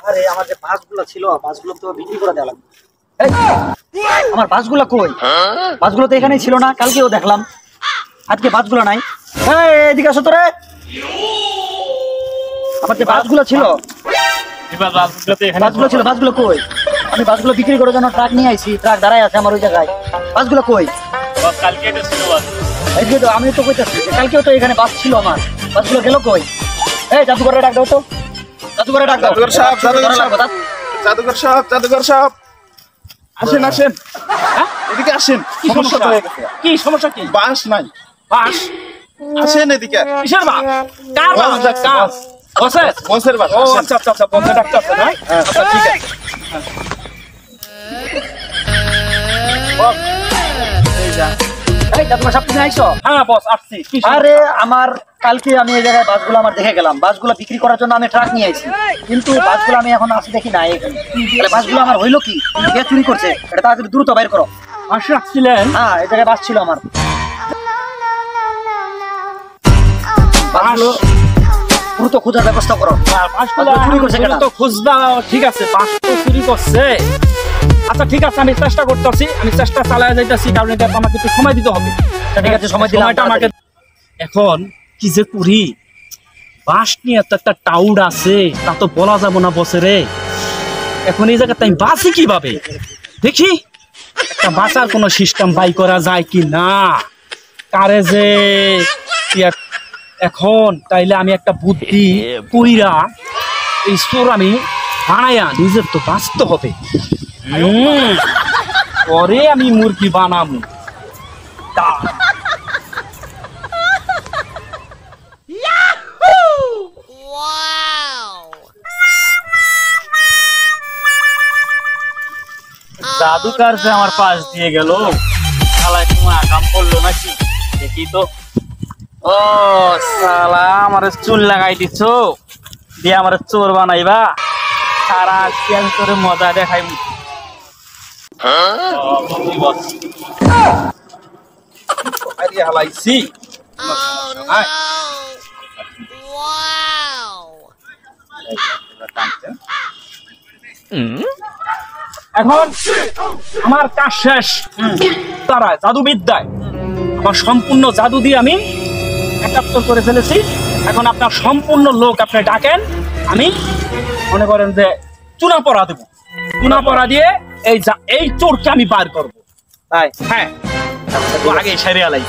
আরে আমার যে বাসগুলো ছিল, বাসগুলো তো বিক্রি করে দেওয়া লাগবে। আমার বাসগুলো কই? বাসগুলো তো এখানেই ছিল না, কালকেও দেখলাম, আজকে বাসগুলো নাই। এদিকে আসো তো রে। আমার যে বাসগুলো ছিল, বাসগুলো কই? আমি বাসগুলো বিক্রি করার জন্য ট্রাক নিয়ে আইছি, ট্রাক দাঁড়ায় আছে আমার ওই জায়গায়। বাসগুলো কই? আমি তো কইতাছি কালকেও তো এখানে বাস ছিল আমার, বাসগুলো গেল কই? এই জাদুঘরে ডাক দাও তো, জাদুঘরে ডাক দাও। জাদুঘর সাহেব আসেন আসেন, এদিকে আসেন। কি সমস্যা? কি বাস নাই? বাস? আসেন এদিকে। কিসের বাস? কার বাস? বসের বাস। ও আচ্ছা আচ্ছা আচ্ছা, বসে ডাক্তার আছে না? আচ্ছা ঠিক আছে। হ্যাঁ বস আসছি। আরে আমার কালকে আমি এই জায়গায় বাসগুলো আমার দেখে গেলাম, বাসগুলো বিক্রি করার জন্য আমি ট্রাক নিয়ে আইছি, কিন্তু বাসগুলো আমি এখন আসি দেখি নাই এখানে। তাহলে বাসগুলো আমার হইলো কি? কে চুরি করছে? এটা তাড়াতাড়ি দ্রুত বাইর করো। বাস রাখছিলেন? হ্যাঁ, এই জায়গায় বাস ছিল আমার। বাসগুলো দ্রুত খোঁজার ব্যবস্থা করো। বাসগুলো চুরি করছে কেন? তো খুঁজবা, ঠিক আছে, বাস তো চুরি করছে। আচ্ছা ঠিক আছে, আমি চেষ্টা করতেছি, আমি চেষ্টা চালায় যাইতেছি, কারণ এটা আমাকে একটু সময় দিতে হবে। ঠিক আছে, সময়টা আমাকে। এখন কি যে করি, বাস নিয়ে তো একটা টাউড আছে, তা তো বলা যাবো না বছরে। এখন এই জায়গাতে আমি বাসি কিভাবে? দেখি একটা বাসার কোনো সিস্টেম বাই করা যায় কি না। কারে যে এখন তাইলে আমি একটা বুদ্ধি কইরা এই চোর আমি বানাইয়া নিজের তো বাঁচতে হবে। পরে আমি মুরগি বানাবো। জাদুকার যে আমার পাশ দিয়ে গেল, শালায় তোমার আকাম করলো নাকি দেখি তো। ও শালা, আমার চুল লাগাই দিচ্ছ দিয়ে আমার চোর বানাইবা? সারা আজকে করে মজা দেখাই। হালাইছি এখন আমার কাজ শেষ। তারা জাদুবিদ্যায় আমার সম্পূর্ণ জাদু দিয়ে আমি একাত্তর করে ফেলেছি। এখন আপনার সম্পূর্ণ লোক আপনি ডাকেন, আমি মনে করেন যে চুনা পড়া দেবো। চুনা পড়া দিয়ে এই চোরকে আমি বার করবো। তাই? হ্যাঁ, আগে সেরে আলাই।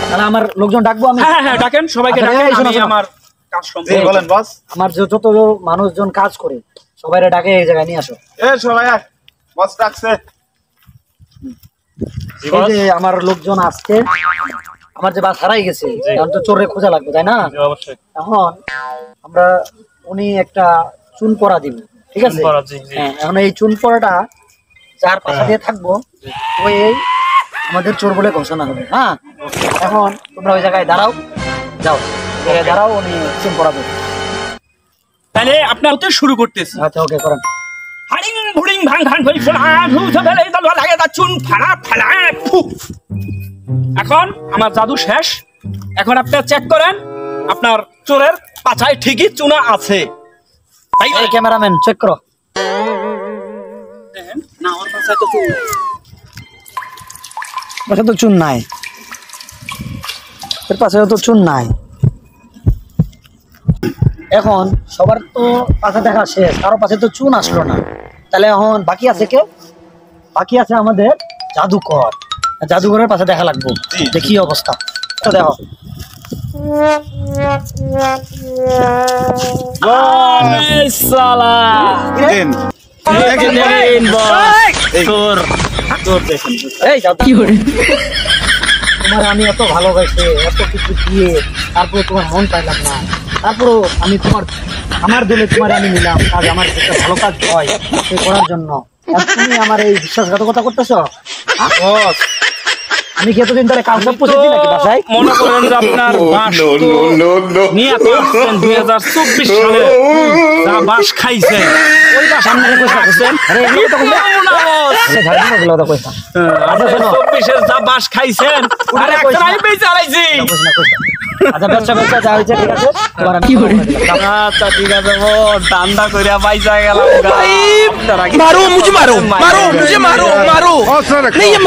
তাহলে আমার লোকজন ডাকবো আমি? হ্যাঁ হ্যাঁ ডাকেন, সবাইকে ডাকেন। আমি আমার কাজ সম্পূর্ণ। বলেন বস। আমার যত মানুষজন কাজ করে সবাইরে ডাকে এই জায়গায় নিয়ে আসো। সবাই বস ডাকছে। এই যে আমার লোকজন আসছে, আমার যে বাস হারাই গেছে, এখন তো চোরে খোঁজা লাগবে, তাই না? এখন আমরা উনি একটা চুন পড়া দিব, ঠিক আছে? হ্যাঁ, এখন এই চুন পড়াটা যার পাশে দিয়ে থাকবো ওই আমাদের চোর বলে ঘোষণা হবে। হ্যাঁ, এখন তোমরা ওই জায়গায় দাঁড়াও, যাও দাঁড়াও, উনি চুন পড়াবে। তাহলে আপনার হতে শুরু করতেছি। আচ্ছা ওকে, করেন। এখন আমার জাদু শেষ। এখন আপনারা চেক করেন আপনার চোরের পাছায় ঠিকই চুনা আছে। ক্যামেরাম্যান চেক করো। না, আমার পাছায় তো চুন, পাশে তো চুন নাই, এর পাশে তো চুন নাই। এখন সবার তো পাশে দেখা শেষ, কারো পাশে তো চুন আসলো না। তাহলে এখন বাকি আছে কে? বাকি আছে আমাদের জাদুকর। জাদুঘরের পাশে দেখা লাগবো, দেখি অবস্থা। তো দেখো, তোমার আমি এত ভালোবাসে, এত কিছু দিয়ে, তারপরে তোমার মন পাইলাম না, তারপরেও আমি আমার দলে তোমার আমি নিলাম কাজ, আমার একটা ভালো কাজ হয় সে করার জন্য। তুমি আমার এই বিশ্বাসঘাতকতা করতেছ? আপনি কি এতদিন ধরে কাল সব পুষেছি নাকি বাসায়? মনে করেন যে আপনার বাস তো নিয়ে তো আসছেন 2024 সালে যা বাস খাইছেন ওই বাস সামনে রেখে রাখছেন। আরে এগুলো তো কইলা। আরে ধারণা না গুলো তো কইতা। আচ্ছা শোনো। 24 যা বাস খাইছেন আর একটা আমি বেঁচে আলাইছি। কইছ না কইছ না। আচ্ছা ব্যবসা যা হইছে ঠিক আছে। তোমার আমি আচ্ছা ঠিক আছে বোন ঠান্ডা কইরা বাইচা গেলাম। मारो मुझे मारो मारो मुझे मारो मारो नहीं ये